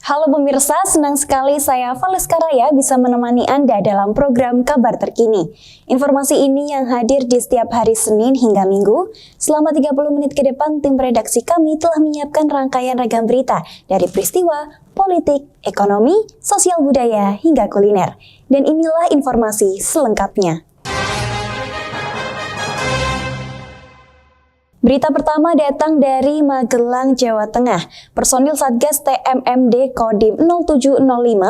Halo pemirsa, senang sekali saya Valeska Raya bisa menemani Anda dalam program Kabar Terkini. Informasi ini yang hadir di setiap hari Senin hingga Minggu. Selama 30 menit ke depan, tim redaksi kami telah menyiapkan rangkaian ragam berita dari peristiwa, politik, ekonomi, sosial budaya, hingga kuliner. Dan inilah informasi selengkapnya. Berita pertama datang dari Magelang, Jawa Tengah. Personil Satgas TMMD Kodim 0705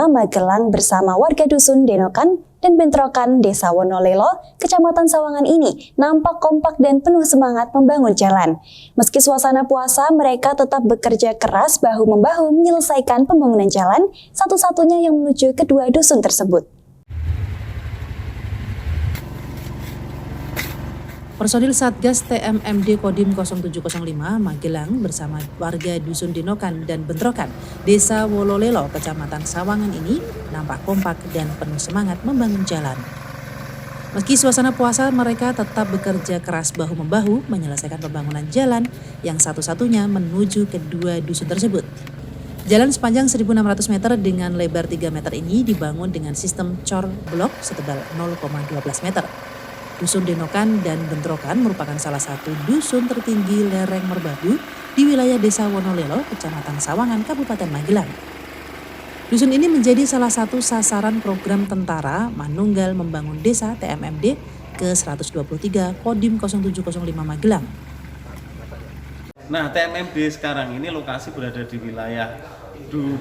Magelang bersama warga dusun Denokan dan Bentrokan Desa Wonolelo, Kecamatan Sawangan ini nampak kompak dan penuh semangat membangun jalan. Meski suasana puasa, mereka tetap bekerja keras bahu-membahu menyelesaikan pembangunan jalan satu-satunya yang menuju kedua dusun tersebut. Personil Satgas TMMD Kodim 0705 Magelang bersama warga Dusun Denokan dan Bentrokan, Desa Wololelo, Kecamatan Sawangan ini nampak kompak dan penuh semangat membangun jalan. Meski suasana puasa, mereka tetap bekerja keras bahu-membahu menyelesaikan pembangunan jalan yang satu-satunya menuju kedua dusun tersebut. Jalan sepanjang 1.600 meter dengan lebar 3 meter ini dibangun dengan sistem cor blok setebal 0,12 meter. Dusun Denokan dan Bentrokan merupakan salah satu dusun tertinggi lereng Merbabu di wilayah Desa Wonolelo, Kecamatan Sawangan, Kabupaten Magelang. Dusun ini menjadi salah satu sasaran program Tentara Manunggal Membangun Desa TMMD ke-123 Kodim 0705 Magelang. Nah, TMMD sekarang ini lokasi berada di wilayah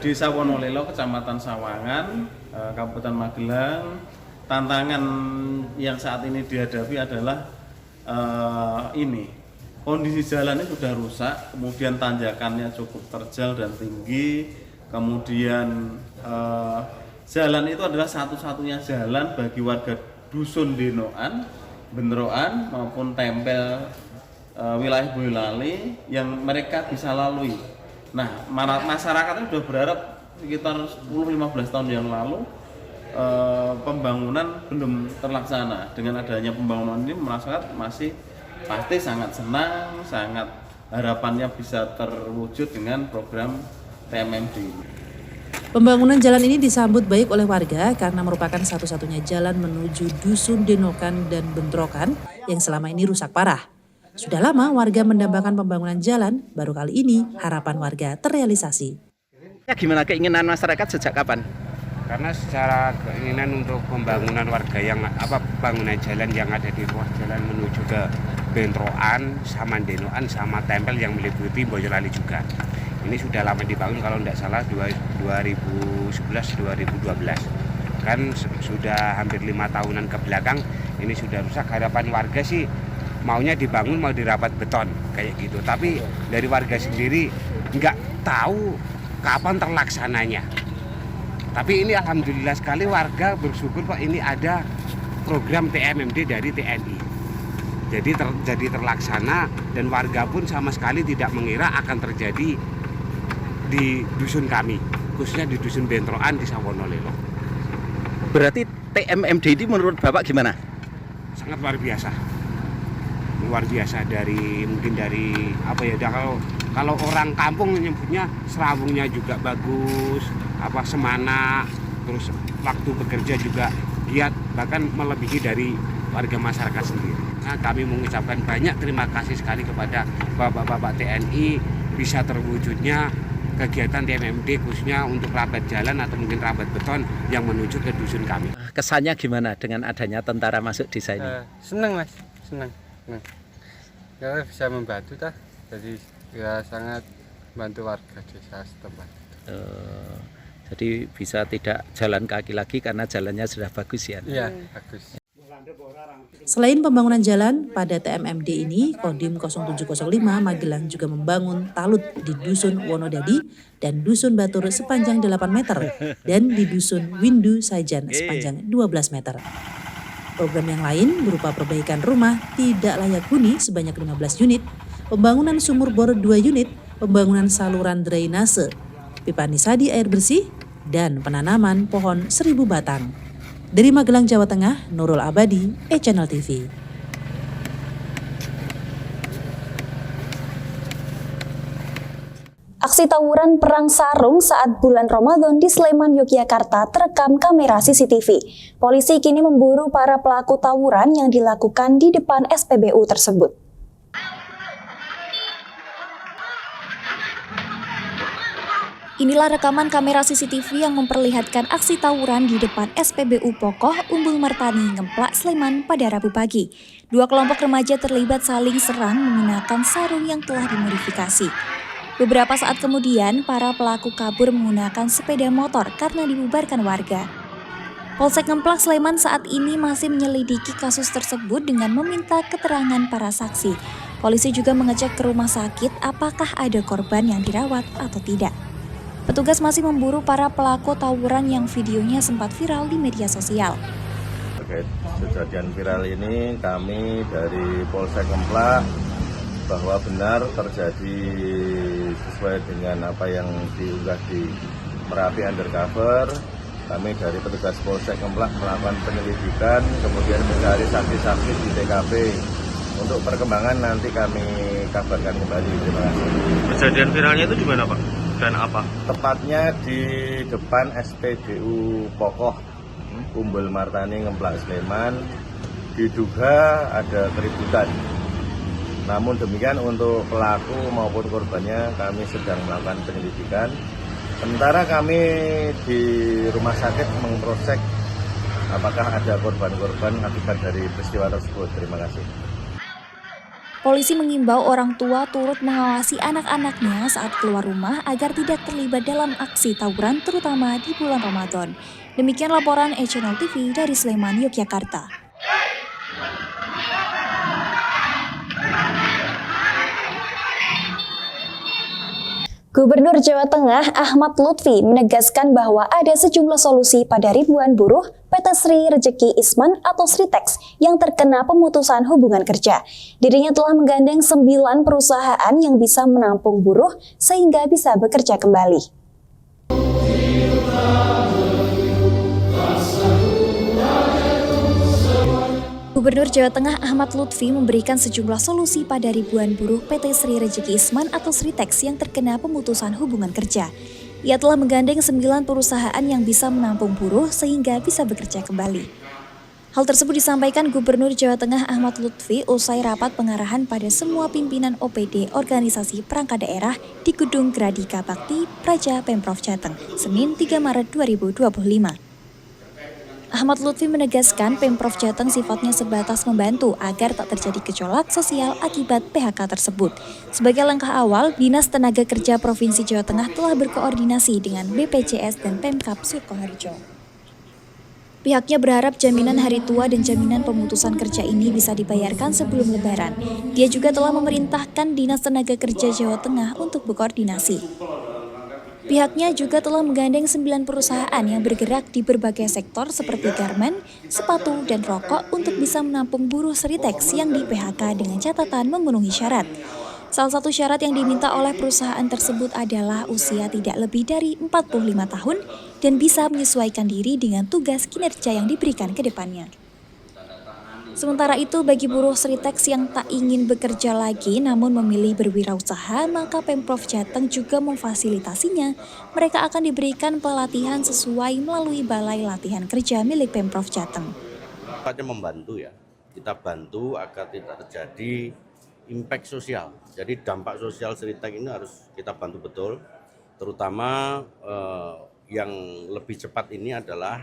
Desa Wonolelo, Kecamatan Sawangan, Kabupaten Magelang. Tantangan yang saat ini dihadapi adalah kondisi jalannya sudah rusak, kemudian tanjakannya cukup terjal dan tinggi, kemudian jalan itu adalah satu-satunya jalan bagi warga dusun Denokan, Bentrokan maupun Tempel wilayah Boyolali yang mereka bisa lalui. Nah, masyarakatnya sudah berharap sekitar 10-15 tahun yang lalu pembangunan belum terlaksana. Dengan adanya pembangunan ini masyarakat masih pasti sangat senang, sangat harapannya bisa terwujud dengan program TMMD. Pembangunan jalan ini disambut baik oleh warga karena merupakan satu-satunya jalan menuju Dusun Denokan dan Bentrokan yang selama ini rusak parah. Sudah lama warga mendambakan pembangunan jalan, baru kali ini harapan warga terrealisasi. Gimana keinginan masyarakat sejak kapan? Karena secara keinginan untuk pembangunan warga bangunan jalan yang ada di ruas jalan menuju ke Bentrokan sama Denokan sama Tempel yang meliputi Boyolali juga. Ini sudah lama dibangun, kalau tidak salah 2011-2012. Kan sudah hampir 5 tahunan ke belakang ini sudah rusak. Harapan warga sih maunya dibangun, mau dirapat beton kayak gitu. Tapi dari warga sendiri nggak tahu kapan terlaksananya. Tapi ini alhamdulillah sekali warga bersyukur Pak, ini ada program TMMD dari TNI. Jadi terlaksana dan warga pun sama sekali tidak mengira akan terjadi di dusun kami, khususnya di dusun Bentrokan di Wonolelo. Berarti TMMD ini menurut Bapak gimana? Sangat luar biasa. Luar biasa mungkin dari kalau orang kampung menyebutnya serawungnya juga bagus, semana, terus waktu bekerja juga giat, bahkan melebihi dari warga masyarakat sendiri. Nah, kami mengucapkan banyak terima kasih sekali kepada Bapak-Bapak TNI bisa terwujudnya kegiatan TMMD khususnya untuk rabat jalan atau mungkin rabat beton yang menuju ke dusun kami. Kesannya gimana dengan adanya tentara masuk desa ini? Senang Mas, senang. Karena bisa membantu jadi ya sangat membantu warga desa setempat. Jadi bisa tidak jalan kaki lagi karena jalannya sudah bagus ya? Iya, bagus. Selain pembangunan jalan, pada TMMD ini Kodim 0705 Magelang juga membangun talut di Dusun Wonodadi dan Dusun Batur sepanjang 8 meter dan di Dusun Windu Sajan sepanjang 12 meter. Program yang lain berupa perbaikan rumah tidak layak huni sebanyak 15 unit, pembangunan sumur bor 2 unit, pembangunan saluran drainase, pipa nisadi air bersih, dan penanaman pohon 1000 batang. Dari Magelang, Jawa Tengah, Nurul Abadi, E-Channel TV. Aksi tawuran perang sarung saat bulan Ramadan di Sleman, Yogyakarta terekam kamera CCTV. Polisi kini memburu para pelaku tawuran yang dilakukan di depan SPBU tersebut. Inilah rekaman kamera CCTV yang memperlihatkan aksi tawuran di depan SPBU Pokoh Umbul Martani, Ngemplak, Sleman pada Rabu pagi. Dua kelompok remaja terlibat saling serang menggunakan sarung yang telah dimodifikasi. Beberapa saat kemudian, para pelaku kabur menggunakan sepeda motor karena dibubarkan warga. Polsek Ngemplak, Sleman saat ini masih menyelidiki kasus tersebut dengan meminta keterangan para saksi. Polisi juga mengecek ke rumah sakit apakah ada korban yang dirawat atau tidak. Petugas masih memburu para pelaku tawuran yang videonya sempat viral di media sosial. Terkait kejadian viral ini, kami dari Polsek Ngemplak bahwa benar terjadi sesuai dengan apa yang diunggah di Merapi Undercover. Kami dari petugas Polsek Ngemplak melakukan penyelidikan, kemudian mencari saksi-saksi di TKP. Untuk perkembangan nanti kami kabarkan kembali. Terima kasih. Kejadian viralnya itu di mana, Pak? Dan apa? Tepatnya di depan SPBU Pokoh Umbul Martani, Ngemplak, Sleman. Diduga ada keributan. Namun demikian untuk pelaku maupun korbannya kami sedang melakukan penyelidikan. Sementara kami di rumah sakit mengproses apakah ada korban-korban akibat dari peristiwa tersebut. Terima kasih. Polisi mengimbau orang tua turut mengawasi anak-anaknya saat keluar rumah agar tidak terlibat dalam aksi tawuran terutama di bulan Ramadan. Demikian laporan e-Channel TV dari Sleman, Yogyakarta. Gubernur Jawa Tengah Ahmad Lutfi menegaskan bahwa ada sejumlah solusi pada ribuan buruh PT Sri Rejeki Isman atau Sritex yang terkena pemutusan hubungan kerja. Dirinya telah menggandeng 9 perusahaan yang bisa menampung buruh sehingga bisa bekerja kembali. Gubernur Jawa Tengah Ahmad Lutfi memberikan sejumlah solusi pada ribuan buruh PT Sri Rejeki Isman atau Sritex yang terkena pemutusan hubungan kerja. Ia telah menggandeng 9 perusahaan yang bisa menampung buruh sehingga bisa bekerja kembali. Hal tersebut disampaikan Gubernur Jawa Tengah Ahmad Lutfi usai rapat pengarahan pada semua pimpinan OPD organisasi perangkat daerah di Gedung Gradika Bakti Praja Pemprov Jateng, Senin 3 Maret 2025. Ahmad Lutfi menegaskan Pemprov Jateng sifatnya sebatas membantu agar tak terjadi gejolak sosial akibat PHK tersebut. Sebagai langkah awal, Dinas Tenaga Kerja Provinsi Jawa Tengah telah berkoordinasi dengan BPJS dan Pemkab Sukoharjo. Pihaknya berharap jaminan hari tua dan jaminan pemutusan kerja ini bisa dibayarkan sebelum Lebaran. Dia juga telah memerintahkan Dinas Tenaga Kerja Jawa Tengah untuk berkoordinasi. Pihaknya juga telah menggandeng 9 perusahaan yang bergerak di berbagai sektor seperti garmen, sepatu, dan rokok untuk bisa menampung buruh Sritex yang di PHK dengan catatan memenuhi syarat. Salah satu syarat yang diminta oleh perusahaan tersebut adalah usia tidak lebih dari 45 tahun dan bisa menyesuaikan diri dengan tugas kinerja yang diberikan ke depannya. Sementara itu, bagi buruh Sritex yang tak ingin bekerja lagi namun memilih berwirausaha, maka Pemprov Jateng juga memfasilitasinya. Mereka akan diberikan pelatihan sesuai melalui Balai Latihan Kerja milik Pemprov Jateng. Sifatnya membantu ya, kita bantu agar tidak terjadi impact sosial. Jadi dampak sosial Sritex ini harus kita bantu betul, terutama yang lebih cepat ini adalah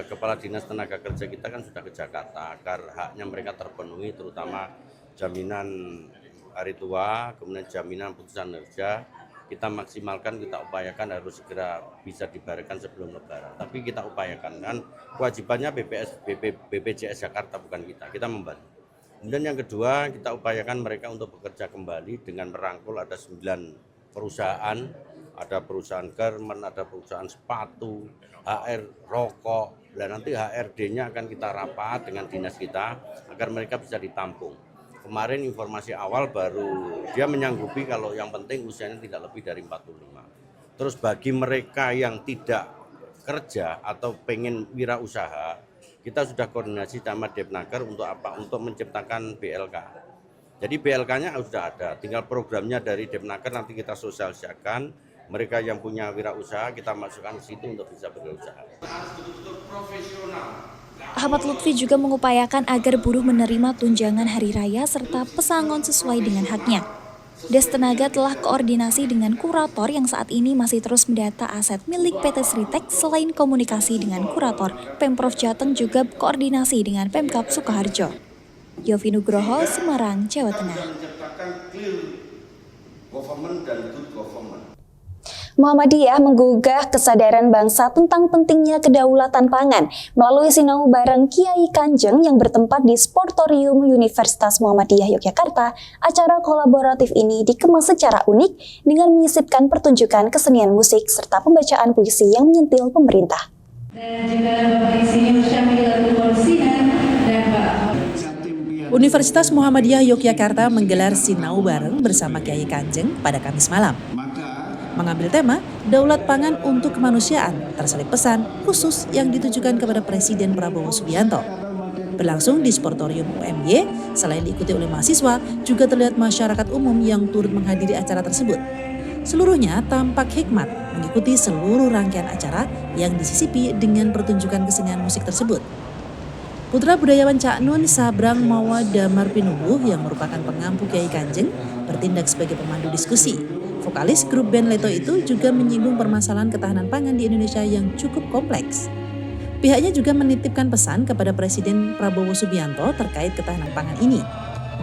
Kepala Dinas Tenaga Kerja kita kan sudah ke Jakarta agar haknya mereka terpenuhi, terutama jaminan hari tua, kemudian jaminan putusan kerja kita maksimalkan, kita upayakan harus segera bisa dibayarkan sebelum Lebaran. Tapi kita upayakan, kan kewajibannya BPJS Jakarta bukan kita membantu. Kemudian yang kedua, kita upayakan mereka untuk bekerja kembali dengan merangkul ada 9 perusahaan. Ada perusahaan garmen, ada perusahaan sepatu, HR, rokok, dan nanti HRD-nya akan kita rapat dengan dinas kita agar mereka bisa ditampung. Kemarin informasi awal baru dia menyanggupi kalau yang penting usianya tidak lebih dari 45. Terus bagi mereka yang tidak kerja atau pengen wirausaha, kita sudah koordinasi sama Depnaker untuk apa? Untuk menciptakan BLK. Jadi BLK-nya sudah ada, tinggal programnya dari Depnaker nanti kita sosialisasikan. Mereka yang punya wirausaha kita masukkan ke situ untuk bisa berwirausaha. Ahmad Lutfi juga mengupayakan agar buruh menerima tunjangan hari raya serta pesangon sesuai dengan haknya. Des Tenaga telah koordinasi dengan kurator yang saat ini masih terus mendata aset milik PT Sritek. Selain komunikasi dengan kurator, Pemprov Jateng juga koordinasi dengan Pemkab Sukoharjo. Yofi Nugroho, Semarang, Jawa Tengah. Muhammadiyah menggugah kesadaran bangsa tentang pentingnya kedaulatan pangan melalui sinau bareng Kiai Kanjeng yang bertempat di Sportorium Universitas Muhammadiyah Yogyakarta. Acara kolaboratif ini dikemas secara unik dengan menyisipkan pertunjukan kesenian musik serta pembacaan puisi yang menyentil pemerintah. Universitas Muhammadiyah Yogyakarta menggelar sinau bareng bersama Kiai Kanjeng pada Kamis malam. Mengambil tema Daulat Pangan untuk Kemanusiaan, terselip pesan khusus yang ditujukan kepada Presiden Prabowo Subianto. Berlangsung di Sportorium UMY, selain diikuti oleh mahasiswa, juga terlihat masyarakat umum yang turut menghadiri acara tersebut. Seluruhnya tampak hikmat mengikuti seluruh rangkaian acara yang disisipi dengan pertunjukan kesenian musik tersebut. Putra budayawan Cak Nun Sabrang Mawa Damar Pinubuh yang merupakan pengampu Kiai Kanjeng bertindak sebagai pemandu diskusi. Vokalis grup band Leto itu juga menyinggung permasalahan ketahanan pangan di Indonesia yang cukup kompleks. Pihaknya juga menitipkan pesan kepada Presiden Prabowo Subianto terkait ketahanan pangan ini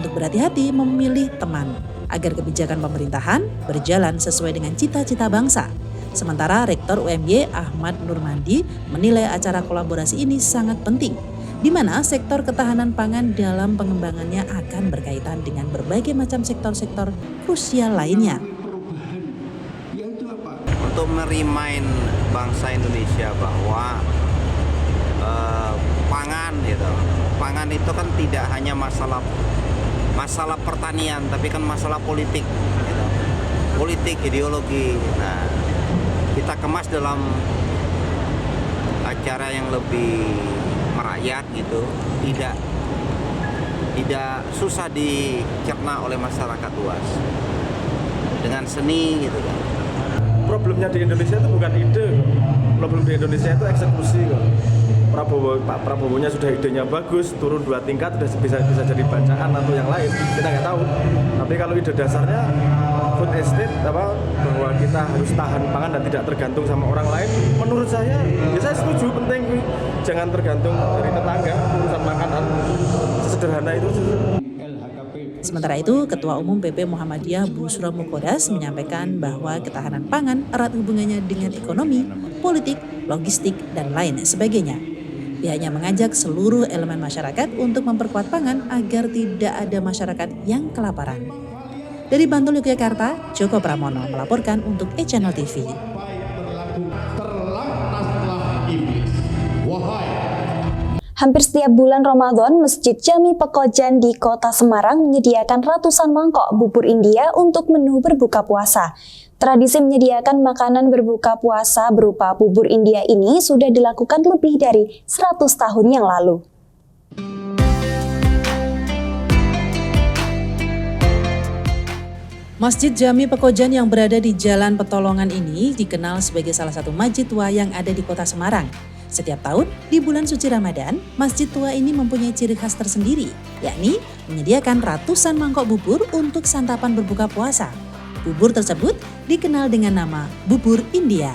untuk berhati-hati memilih teman agar kebijakan pemerintahan berjalan sesuai dengan cita-cita bangsa. Sementara Rektor UMY Ahmad Nurmandi menilai acara kolaborasi ini sangat penting, di mana sektor ketahanan pangan dalam pengembangannya akan berkaitan dengan berbagai macam sektor-sektor krusial lainnya. Untuk merimain bangsa Indonesia bahwa pangan itu kan tidak hanya masalah pertanian, tapi kan masalah politik, gitu. Politik, ideologi. Nah, kita kemas dalam acara yang lebih merakyat gitu, tidak susah dicerna oleh masyarakat luas dengan seni gitu kan. Problemnya di Indonesia itu bukan ide, problem di Indonesia itu eksekusi kok. Pak Prabowo-nya sudah idenya bagus, turun 2 tingkat sudah bisa jadi bacaan atau yang lain, kita nggak tahu. Tapi kalau ide dasarnya food estate bahwa kita harus tahan pangan dan tidak tergantung sama orang lain, menurut saya, ya saya setuju, penting jangan tergantung dari tetangga urusan makanan, sesederhana itu. Sementara itu, Ketua Umum PP Muhammadiyah Busro Mukodas menyampaikan bahwa ketahanan pangan erat hubungannya dengan ekonomi, politik, logistik, dan lain sebagainya. Pihaknya mengajak seluruh elemen masyarakat untuk memperkuat pangan agar tidak ada masyarakat yang kelaparan. Dari Bantul, Yogyakarta, Joko Pramono melaporkan untuk E-Channel TV. Hampir setiap bulan Ramadan, Masjid Jami Pekojan di Kota Semarang menyediakan ratusan mangkok bubur India untuk menu berbuka puasa. Tradisi menyediakan makanan berbuka puasa berupa bubur India ini sudah dilakukan lebih dari 100 tahun yang lalu. Masjid Jami Pekojan yang berada di Jalan Petolongan ini dikenal sebagai salah satu masjid tua yang ada di Kota Semarang. Setiap tahun, di bulan suci Ramadan, masjid tua ini mempunyai ciri khas tersendiri, yakni menyediakan ratusan mangkok bubur untuk santapan berbuka puasa. Bubur tersebut dikenal dengan nama bubur India.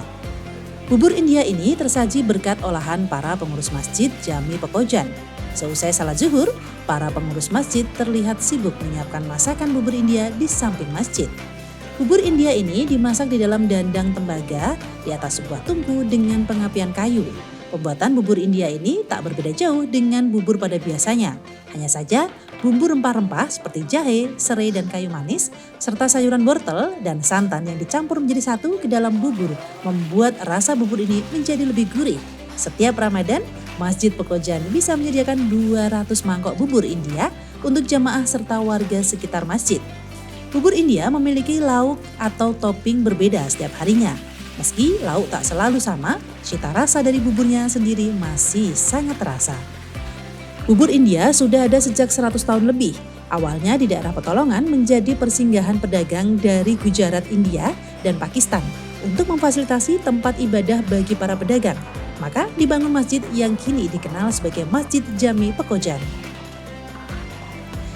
Bubur India ini tersaji berkat olahan para pengurus masjid Jami Pekojan. Seusai salat zuhur, para pengurus masjid terlihat sibuk menyiapkan masakan bubur India di samping masjid. Bubur India ini dimasak di dalam dandang tembaga di atas sebuah tungku dengan pengapian kayu. Pembuatan bubur India ini tak berbeda jauh dengan bubur pada biasanya. Hanya saja bumbu rempah-rempah seperti jahe, serai, dan kayu manis, serta sayuran wortel dan santan yang dicampur menjadi satu ke dalam bubur membuat rasa bubur ini menjadi lebih gurih. Setiap Ramadan, Masjid Pekojan bisa menyediakan 200 mangkok bubur India untuk jamaah serta warga sekitar masjid. Bubur India memiliki lauk atau topping berbeda setiap harinya. Meski lauk tak selalu sama, cita rasa dari buburnya sendiri masih sangat terasa. Bubur India sudah ada sejak 100 tahun lebih. Awalnya di daerah Pekalongan menjadi persinggahan pedagang dari Gujarat, India, dan Pakistan untuk memfasilitasi tempat ibadah bagi para pedagang. Maka dibangun masjid yang kini dikenal sebagai Masjid Jami Pekojan.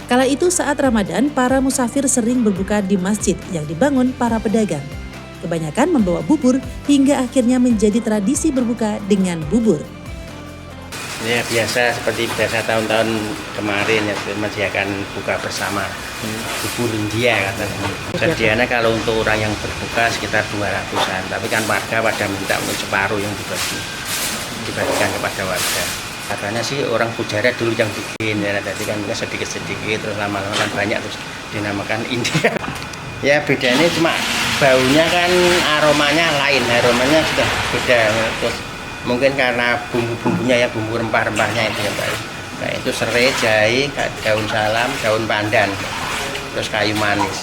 Kala itu saat Ramadan, para musafir sering berbuka di masjid yang dibangun para pedagang. Kebanyakan membawa bubur hingga akhirnya menjadi tradisi berbuka dengan bubur. Ya biasa seperti biasa tahun-tahun kemarin ya menyediakan buka bersama bubur India katanya. Sedianya kalau untuk orang yang berbuka sekitar 200-an, tapi kan warga pada minta untuk separuh yang dibagikan kepada warga. Katanya sih orang Gujarat dulu yang bikin ya, tadi kan sedikit-sedikit terus lama-lama banyak terus dinamakan India. Ya bedanya cuma baunya kan aromanya lain, aromanya sudah beda terus. Mungkin karena bumbu-bumbunya ya, bumbu rempah-rempahnya itu ya Pak. Kayak itu serai, jahe, daun salam, daun pandan, terus kayu manis.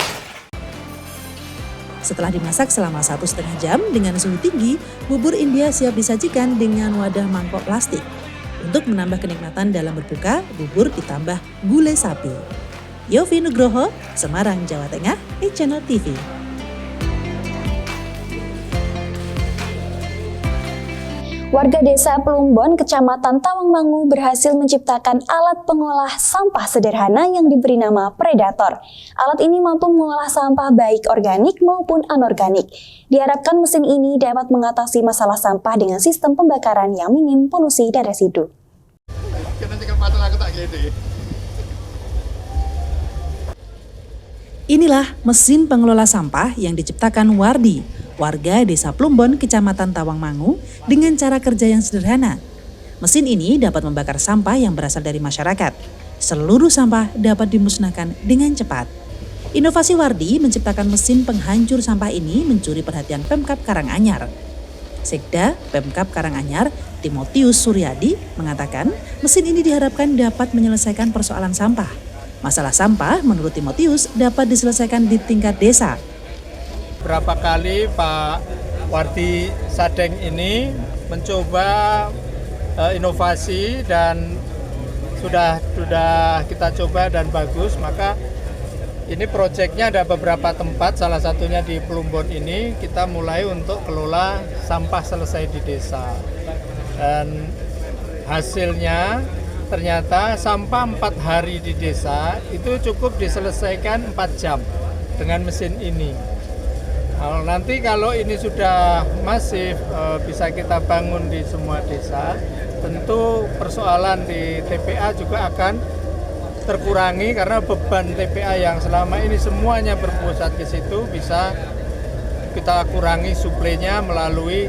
Setelah dimasak selama 1,5 jam dengan suhu tinggi, bubur India siap disajikan dengan wadah mangkok plastik. Untuk menambah kenikmatan dalam berbuka, bubur ditambah gulai sapi. Yofi Nugroho, Semarang, Jawa Tengah, e-Channel TV. Warga desa Plumbon, Kecamatan Tawangmangu berhasil menciptakan alat pengolah sampah sederhana yang diberi nama Predator. Alat ini mampu mengolah sampah baik organik maupun anorganik. Diharapkan mesin ini dapat mengatasi masalah sampah dengan sistem pembakaran yang minim polusi dan residu. Inilah mesin pengelola sampah yang diciptakan Wardi, warga desa Plumbon, Kecamatan Tawangmangu, dengan cara kerja yang sederhana. Mesin ini dapat membakar sampah yang berasal dari masyarakat. Seluruh sampah dapat dimusnahkan dengan cepat. Inovasi Wardi menciptakan mesin penghancur sampah ini mencuri perhatian Pemkab Karanganyar. Sekda Pemkab Karanganyar, Timotius Suryadi, mengatakan mesin ini diharapkan dapat menyelesaikan persoalan sampah. Masalah sampah menurut Timotius dapat diselesaikan di tingkat desa. Berapa kali Pak Wardi Sadeng ini mencoba inovasi dan sudah kita coba dan bagus, maka ini proyeknya ada beberapa tempat, salah satunya di Plumbon ini kita mulai untuk kelola sampah selesai di desa. Dan hasilnya ternyata sampah 4 hari di desa itu cukup diselesaikan 4 jam dengan mesin ini. Nanti kalau ini sudah masif bisa kita bangun di semua desa, tentu persoalan di TPA juga akan terkurangi karena beban TPA yang selama ini semuanya berpusat ke situ bisa kita kurangi suplainya melalui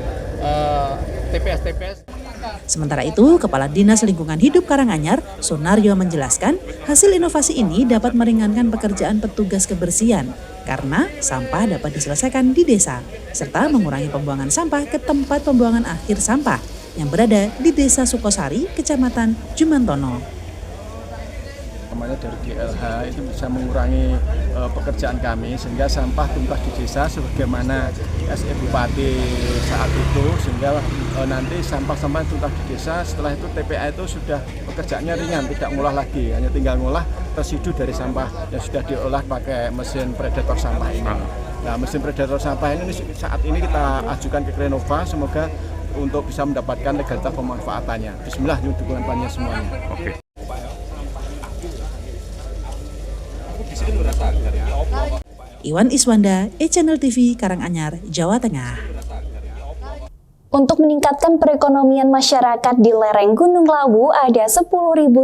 TPS-TPS. Sementara itu, Kepala Dinas Lingkungan Hidup Karanganyar, Sunaryo, menjelaskan hasil inovasi ini dapat meringankan pekerjaan petugas kebersihan karena sampah dapat diselesaikan di desa, serta mengurangi pembuangan sampah ke tempat pembuangan akhir sampah yang berada di Desa Sukosari, Kecamatan Jumantono. Dari GLH itu bisa mengurangi pekerjaan kami sehingga sampah tuntas di desa sebagaimana SE Bupati saat itu, sehingga nanti sampah-sampah tuntas di desa setelah itu TPA itu sudah pekerjaannya ringan, tidak ngolah lagi, hanya tinggal ngolah residu dari sampah yang sudah diolah pakai mesin Predator sampah ini. Nah, mesin Predator sampah ini saat ini kita ajukan ke Krenova, semoga untuk bisa mendapatkan legalitas pemanfaatannya. Bismillah, dukungan panjang semuanya. Oke. Iwan Iswanda, e-Channel TV, Karanganyar, Jawa Tengah. Untuk meningkatkan perekonomian masyarakat di lereng Gunung Lawu, ada 10.000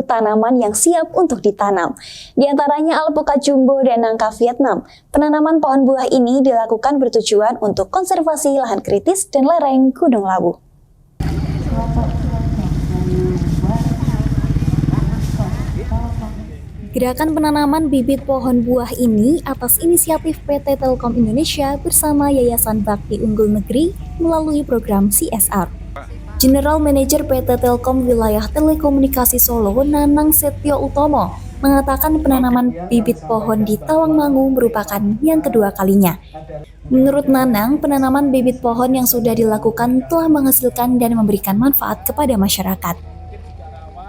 tanaman yang siap untuk ditanam. Di antaranya alpukat jumbo dan nangka Vietnam. Penanaman pohon buah ini dilakukan bertujuan untuk konservasi lahan kritis dan lereng Gunung Lawu. Gerakan penanaman bibit pohon buah ini atas inisiatif PT Telkom Indonesia bersama Yayasan Bakti Unggul Negeri melalui program CSR. General Manager PT Telkom Wilayah Telekomunikasi Solo, Nanang Setio Utomo, mengatakan penanaman bibit pohon di Tawangmangu merupakan yang kedua kalinya. Menurut Nanang, penanaman bibit pohon yang sudah dilakukan telah menghasilkan dan memberikan manfaat kepada masyarakat.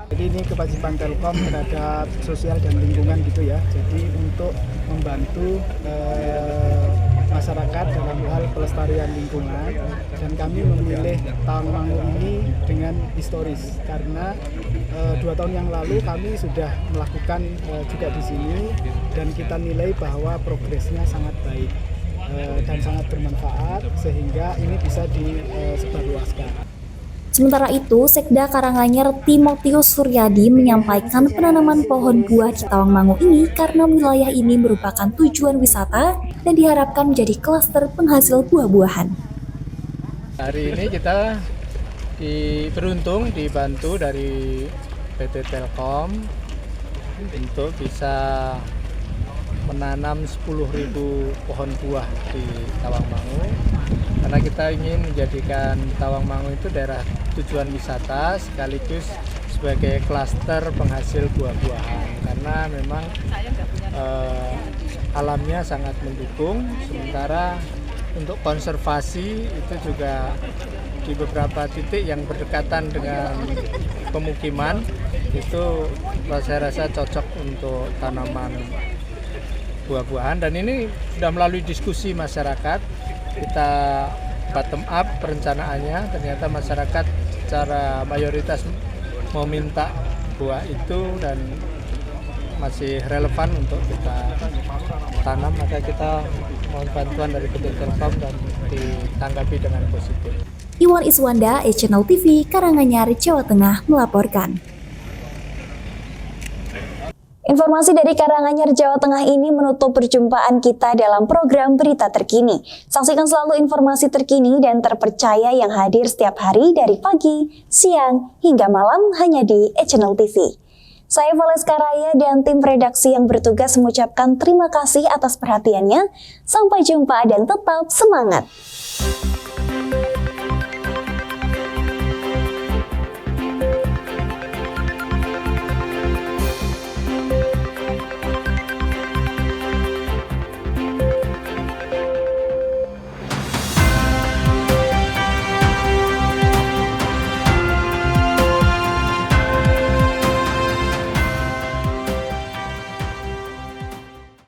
Jadi ini kewajiban Telkom terhadap sosial dan lingkungan gitu ya. Jadi untuk membantu masyarakat dalam hal pelestarian lingkungan, dan kami memilih Tawangmangu ini dengan historis karena 2 tahun yang lalu kami sudah melakukan juga di sini, dan kita nilai bahwa progresnya sangat baik dan sangat bermanfaat sehingga ini bisa disebarluaskan. Sementara itu, Sekda Karanganyar Timotius Suryadi menyampaikan penanaman pohon buah di Tawangmangu ini karena wilayah ini merupakan tujuan wisata dan diharapkan menjadi klaster penghasil buah-buahan. Hari ini kita beruntung dibantu dari PT Telkom untuk bisa menanam 10.000 pohon buah di Tawangmangu, karena kita ingin menjadikan Tawangmangu itu daerah tujuan wisata sekaligus sebagai klaster penghasil buah-buahan, karena memang alamnya sangat mendukung. Sementara untuk konservasi itu juga di beberapa titik yang berdekatan dengan pemukiman itu saya rasa cocok untuk tanaman buah-buahan, dan ini sudah melalui diskusi masyarakat. Kita bottom up perencanaannya, ternyata masyarakat secara mayoritas meminta buah itu dan masih relevan untuk kita tanam, maka kita mohon bantuan dari PT Telkom dan ditanggapi dengan positif. Iwan Iswanda, Channel TV, Karanganyar, Jawa Tengah melaporkan. Informasi dari Karanganyar, Jawa Tengah ini menutup perjumpaan kita dalam program Berita Terkini. Saksikan selalu informasi terkini dan terpercaya yang hadir setiap hari dari pagi, siang, hingga malam hanya di Channel TV. Saya Valeska Raya dan tim redaksi yang bertugas mengucapkan terima kasih atas perhatiannya. Sampai jumpa dan tetap semangat!